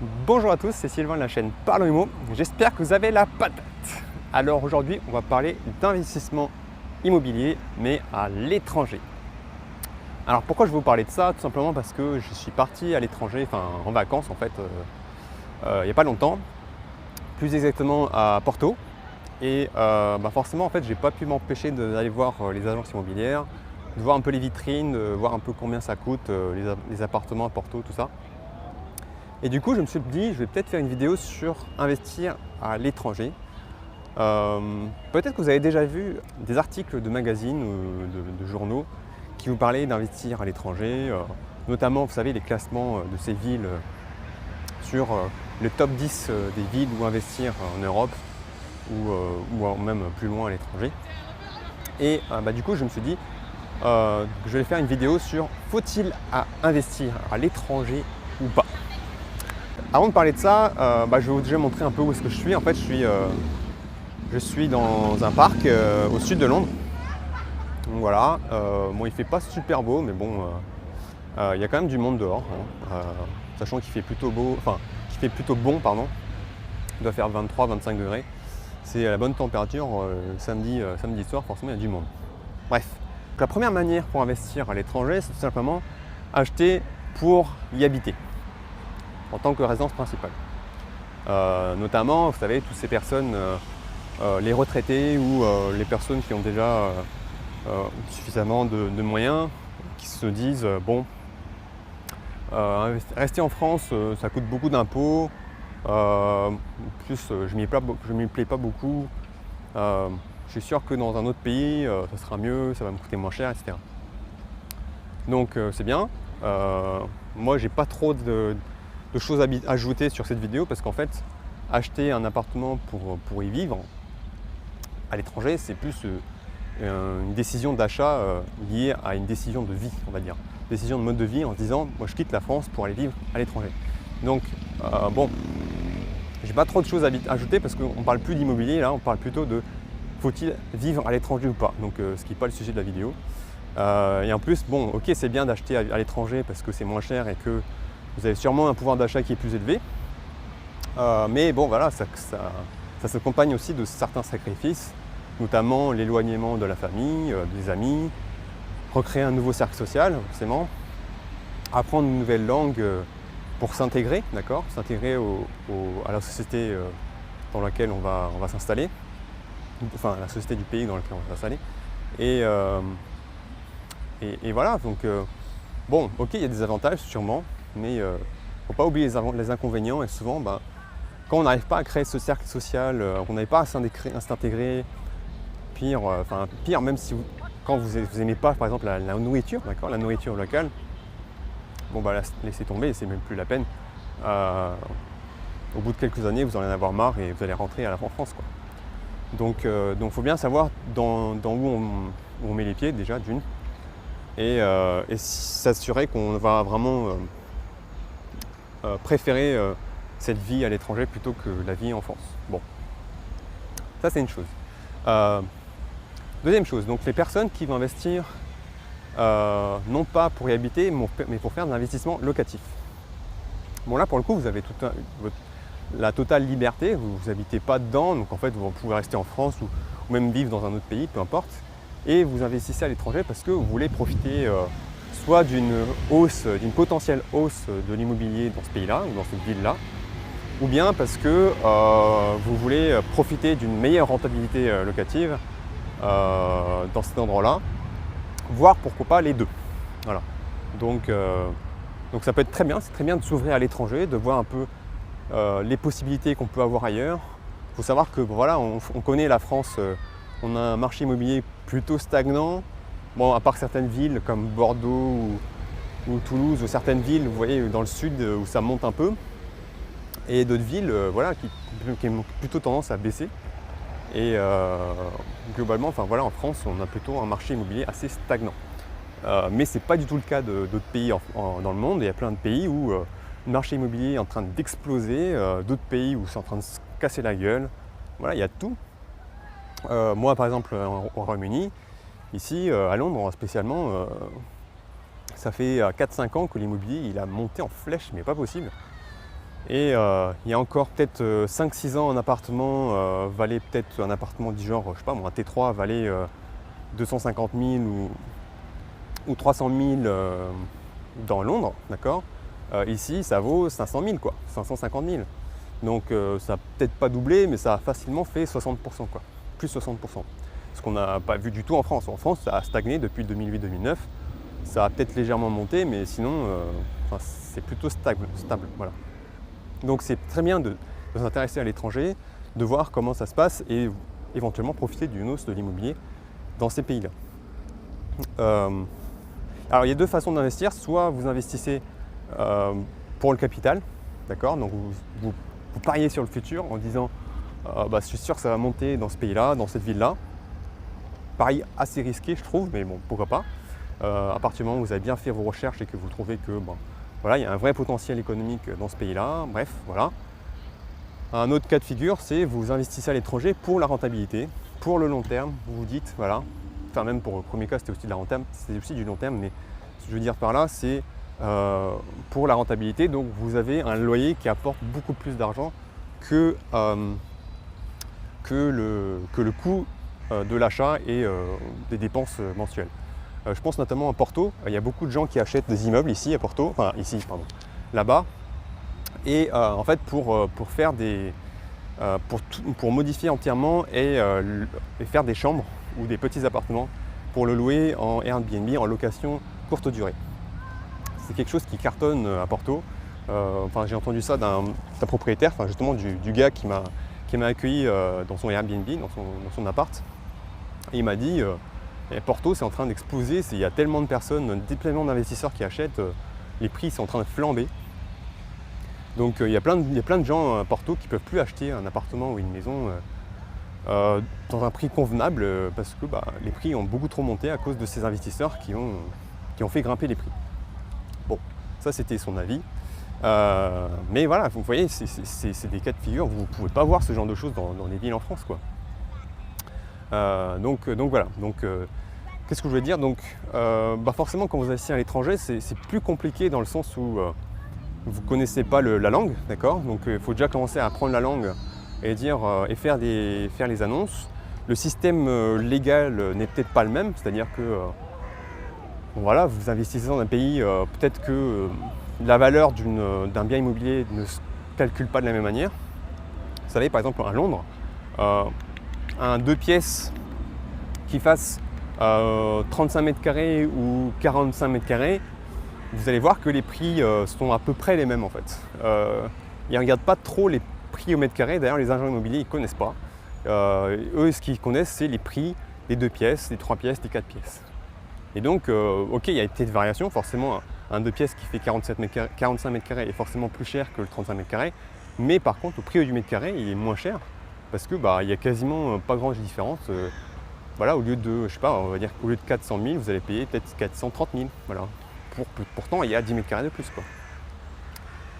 Bonjour à tous, c'est Sylvain de la chaîne Parlons Immo. J'espère que vous avez la patate. Alors aujourd'hui, on va parler d'investissement immobilier, mais à l'étranger. Alors pourquoi je vais vous parler de ça? Tout simplement parce que je suis parti à l'étranger, enfin en vacances en fait, il n'y a pas longtemps, plus exactement à Porto. Et forcément en fait, j'ai pas pu m'empêcher d'aller voir les agences immobilières, de voir un peu les vitrines, de voir un peu combien ça coûte, les appartements à Porto, tout ça. Et du coup, je me suis dit, je vais peut-être faire une vidéo sur investir à l'étranger. Peut-être que vous avez déjà vu des articles de magazines ou de journaux qui vous parlaient d'investir à l'étranger, notamment, vous savez, les classements de ces villes sur le top 10 des villes où investir en Europe ou même plus loin à l'étranger. Et du coup, je me suis dit que je vais faire une vidéo sur faut-il investir à l'étranger ou pas. Avant de parler de ça, je vais vous déjà montrer un peu où est-ce que je suis. En fait, je suis dans un parc au sud de Londres. Donc voilà, bon, il fait pas super beau, mais bon, il y a quand même du monde dehors, hein, sachant qu'il fait plutôt beau, enfin, qu'il fait plutôt bon, pardon. Il doit faire 23-25 degrés. C'est à la bonne température. Samedi soir, forcément, il y a du monde. Bref, donc, la première manière pour investir à l'étranger, c'est tout simplement acheter pour y habiter en tant que résidence principale. Notamment, vous savez, toutes ces personnes, les retraités ou les personnes qui ont déjà suffisamment de moyens, qui se disent rester en France, ça coûte beaucoup d'impôts, en plus je m'y plais pas beaucoup, je suis sûr que dans un autre pays, ça sera mieux, ça va me coûter moins cher, etc. Donc c'est bien. Moi, j'ai pas trop de choses à ajouter sur cette vidéo parce qu'en fait, acheter un appartement pour y vivre à l'étranger, c'est plus une décision d'achat liée à une décision de vie, on va dire. Décision de mode de vie en se disant, moi je quitte la France pour aller vivre à l'étranger. Donc, j'ai pas trop de choses à ajouter parce qu'on parle plus d'immobilier, là, on parle plutôt de faut-il vivre à l'étranger ou pas. Donc, ce qui n'est pas le sujet de la vidéo. Et en plus, bon, ok, c'est bien d'acheter à l'étranger parce que c'est moins cher et que vous avez sûrement un pouvoir d'achat qui est plus élevé. Mais bon, voilà, ça s'accompagne aussi de certains sacrifices, notamment l'éloignement de la famille, des amis, recréer un nouveau cercle social, forcément, apprendre une nouvelle langue pour s'intégrer, d'accord, s'intégrer à la société dans laquelle on va s'installer, enfin la société du pays dans lequel on va s'installer. Et voilà, donc bon, ok, il y a des avantages sûrement, mais il ne faut pas oublier les inconvénients. Et souvent, quand on n'arrive pas à créer ce cercle social, qu'on n'arrive pas à s'intégrer, pire, même si quand vous n'aimez pas, par exemple, la nourriture, d'accord, la nourriture locale, bon, laissez tomber, c'est même plus la peine. Au bout de quelques années, vous en allez en avoir marre et vous allez rentrer en France, quoi. Donc, faut bien savoir dans où on met les pieds, déjà, d'une. Et s'assurer qu'on va vraiment préférer cette vie à l'étranger plutôt que la vie en France. Bon, ça c'est une chose. Deuxième chose, donc les personnes qui vont investir non pas pour y habiter, mais pour faire de l'investissement locatif. Bon, là pour le coup, vous avez la totale liberté, vous n'habitez pas dedans, donc en fait vous pouvez rester en France ou même vivre dans un autre pays, peu importe. Et vous investissez à l'étranger parce que vous voulez profiter soit d'une potentielle hausse de l'immobilier dans ce pays-là ou dans cette ville-là, ou bien parce que vous voulez profiter d'une meilleure rentabilité locative dans cet endroit-là, voire pourquoi pas les deux. Voilà. Donc ça peut être très bien, c'est très bien de s'ouvrir à l'étranger, de voir un peu les possibilités qu'on peut avoir ailleurs. Il faut savoir que voilà, on connaît la France. On a un marché immobilier plutôt stagnant. Bon, à part certaines villes comme Bordeaux ou Toulouse, ou certaines villes, vous voyez, dans le sud où ça monte un peu. Et d'autres villes qui ont plutôt tendance à baisser. Et globalement, en France, on a plutôt un marché immobilier assez stagnant. Mais ce n'est pas du tout le cas d'autres pays dans le monde. Il y a plein de pays où le marché immobilier est en train d'exploser, d'autres pays où c'est en train de se casser la gueule. Voilà, il y a tout. Moi, par exemple, au Royaume-Uni, ici, à Londres spécialement, ça fait 4-5 ans que l'immobilier il a monté en flèche, mais pas possible. Et il y a encore peut-être 5-6 ans, un appartement valait peut-être un appartement du genre, je sais pas moi, un T3 valait 250 000 ou 300 000 dans Londres, d'accord. Ici, ça vaut 500 000 quoi, 550 000. Donc ça n'a peut-être pas doublé, mais ça a facilement fait 60% quoi, plus 60%. Ce qu'on n'a pas vu du tout en France. En France, ça a stagné depuis 2008-2009. Ça a peut-être légèrement monté, mais sinon, c'est plutôt stable, voilà. Donc c'est très bien de s'intéresser à l'étranger, de voir comment ça se passe et éventuellement profiter d'une hausse de l'immobilier dans ces pays-là. Alors il y a deux façons d'investir. Soit vous investissez pour le capital, d'accord, donc vous pariez sur le futur en disant je suis sûr que ça va monter dans ce pays-là, dans cette ville-là. Pari assez risqué, je trouve, mais bon, pourquoi pas. À partir du moment où vous avez bien fait vos recherches et que vous trouvez que voilà, il y a un vrai potentiel économique dans ce pays-là, bref, voilà. Un autre cas de figure, c'est vous investissez à l'étranger pour la rentabilité, pour le long terme. Vous vous dites, voilà, enfin même pour le premier cas, c'était aussi de la rentable, c'est aussi du long terme, mais ce que je veux dire par là, c'est pour la rentabilité. Donc vous avez un loyer qui apporte beaucoup plus d'argent que le coût de l'achat et des dépenses mensuelles. Je pense notamment à Porto. Il y a beaucoup de gens qui achètent des immeubles ici à Porto, enfin ici, pardon, là-bas. Et en fait, pour faire pour modifier entièrement et faire des chambres ou des petits appartements pour le louer en Airbnb, en location courte durée. C'est quelque chose qui cartonne à Porto. J'ai entendu ça d'un propriétaire, justement du gars qui m'a accueilli dans son Airbnb, dans son appart. Et il m'a dit Porto, c'est en train d'exploser, il y a tellement de personnes, tellement d'investisseurs qui achètent, les prix sont en train de flamber. Donc il y a plein de gens à Porto qui ne peuvent plus acheter un appartement ou une maison dans un prix convenable parce que les prix ont beaucoup trop monté à cause de ces investisseurs qui ont fait grimper les prix. Bon, ça c'était son avis. Mais voilà, vous voyez, c'est des cas de figure, vous ne pouvez pas voir ce genre de choses dans les villes en France, quoi. Donc voilà, qu'est-ce que je veux dire? Donc forcément quand vous investissez à l'étranger, c'est plus compliqué dans le sens où vous ne connaissez pas la langue, d'accord? Donc il faut déjà commencer à apprendre la langue et faire les annonces. Le système légal n'est peut-être pas le même, c'est-à-dire que voilà, vous investissez dans un pays, peut-être que la valeur d'un bien immobilier ne se calcule pas de la même manière. Vous savez, par exemple à Londres, un 2 pièces qui fasse 35 mètres carrés ou 45 mètres carrés, vous allez voir que les prix sont à peu près les mêmes en fait. Ils ne regardent pas trop les prix au mètre carré, d'ailleurs les agents immobiliers ils ne connaissent pas. Eux ce qu'ils connaissent c'est les prix des 2 pièces, des 3 pièces, des 4 pièces. Et donc ok, il y a une petite variation, forcément un 2 pièces qui fait 45 mètres carrés est forcément plus cher que le 35 mètres carrés, mais par contre le prix du mètre carré il est moins cher parce que il n'y a quasiment pas grande différence. Voilà, au lieu de, je sais pas, on va dire qu'au lieu de 400 000, vous allez payer peut-être 430 000. Voilà. Pourtant, il y a 10 mètres carrés de plus, quoi.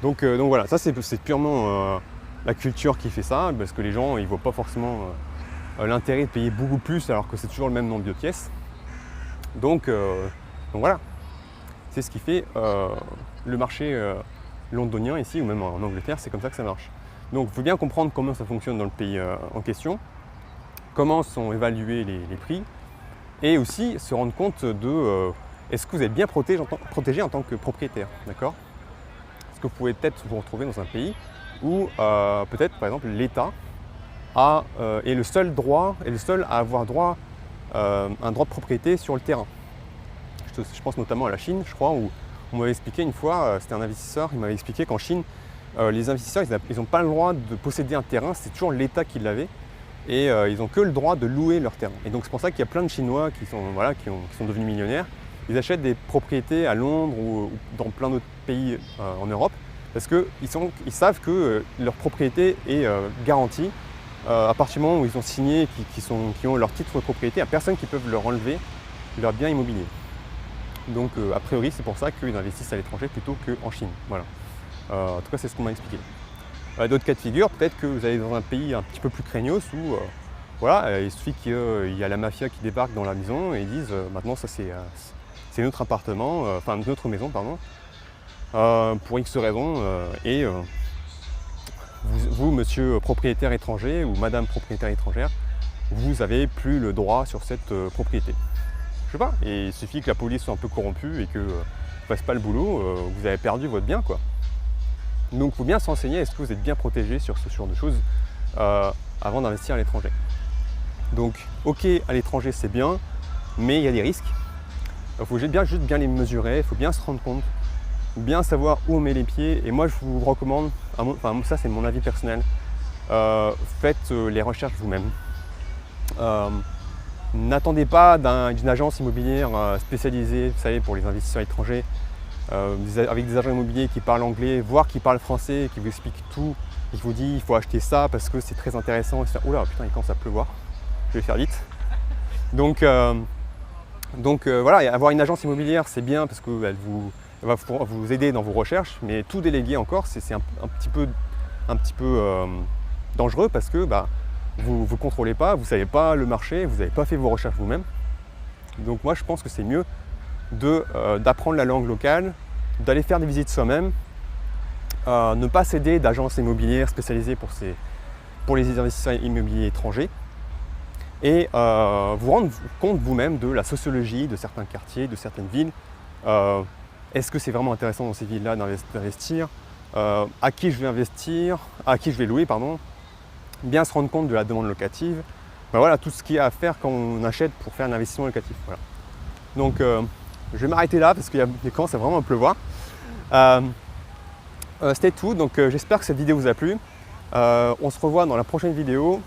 Donc voilà, ça c'est purement la culture qui fait ça, parce que les gens, ils ne voient pas forcément l'intérêt de payer beaucoup plus alors que c'est toujours le même nombre de pièces. Donc voilà, c'est ce qui fait le marché londonien ici, ou même en Angleterre, c'est comme ça que ça marche. Donc il faut bien comprendre comment ça fonctionne dans le pays en question, comment sont évalués les prix, et aussi se rendre compte de est-ce que vous êtes bien protégé en tant que propriétaire, d'accord? Parce que vous pouvez peut-être vous retrouver dans un pays où peut-être par exemple l'État est le seul à avoir droit un droit de propriété sur le terrain. Je pense notamment à la Chine, je crois, où on m'avait expliqué une fois, c'était un investisseur, il m'avait expliqué qu'en Chine, les investisseurs, ils n'ont pas le droit de posséder un terrain, c'est toujours l'État qui l'avait, et ils n'ont que le droit de louer leur terrain. Et donc c'est pour ça qu'il y a plein de Chinois qui sont devenus millionnaires. Ils achètent des propriétés à Londres ou dans plein d'autres pays en Europe, parce qu'ils savent que leur propriété est garantie. À partir du moment où ils ont signé, qui ont leur titre de propriété, il n'y a personne qui peut leur enlever leur bien immobilier. Donc a priori c'est pour ça qu'ils investissent à l'étranger plutôt qu'en Chine. Voilà. En tout cas c'est ce qu'on m'a expliqué. D'autres cas de figure, peut-être que vous allez dans un pays un petit peu plus craignos où voilà, il suffit qu'il y a la mafia qui débarque dans la maison et ils disent maintenant ça c'est notre appartement, enfin notre maison pardon, pour X raisons et vous, monsieur propriétaire étranger ou madame propriétaire étrangère, vous n'avez plus le droit sur cette propriété. Je sais pas, et il suffit que la police soit un peu corrompue et que ne fasse pas le boulot, vous avez perdu votre bien, quoi. Donc il faut bien se renseigner, est-ce que vous êtes bien protégé sur ce genre de choses avant d'investir à l'étranger. Donc ok, à l'étranger c'est bien, mais il y a des risques. Il faut juste bien les mesurer, il faut bien se rendre compte, bien savoir où on met les pieds. Et moi je vous recommande, enfin ça c'est mon avis personnel, faites les recherches vous-même. N'attendez pas d'une agence immobilière spécialisée, vous savez, pour les investisseurs étrangers, avec des agents immobiliers qui parlent anglais, voire qui parlent français, qui vous expliquent tout, qui vous dit il faut acheter ça parce que c'est très intéressant. Oula, putain, il commence à pleuvoir, je vais faire vite. Donc voilà, avoir une agence immobilière c'est bien parce qu'elle va vous aider dans vos recherches, mais tout déléguer encore c'est un petit peu dangereux parce que vous ne contrôlez pas, vous ne savez pas le marché, vous n'avez pas fait vos recherches vous-même. Donc moi je pense que c'est mieux d'apprendre la langue locale, d'aller faire des visites soi-même, ne pas s'aider d'agences immobilières spécialisées pour les investisseurs immobiliers étrangers, et vous rendre compte vous-même de la sociologie de certains quartiers, de certaines villes. Est-ce que c'est vraiment intéressant dans ces villes-là d'investir, à qui je vais investir, à qui je vais louer, pardon. Bien se rendre compte de la demande locative. Voilà tout ce qu'il y a à faire quand on achète pour faire un investissement locatif. Voilà. Donc je vais m'arrêter là parce qu'il commence à vraiment pleuvoir. C'était tout, donc j'espère que cette vidéo vous a plu. On se revoit dans la prochaine vidéo.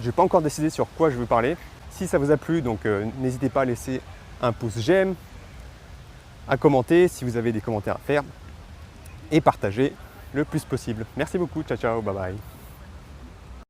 Je n'ai pas encore décidé sur quoi je veux parler. Si ça vous a plu, donc n'hésitez pas à laisser un pouce j'aime, à commenter si vous avez des commentaires à faire et partager le plus possible. Merci beaucoup, ciao ciao, bye bye.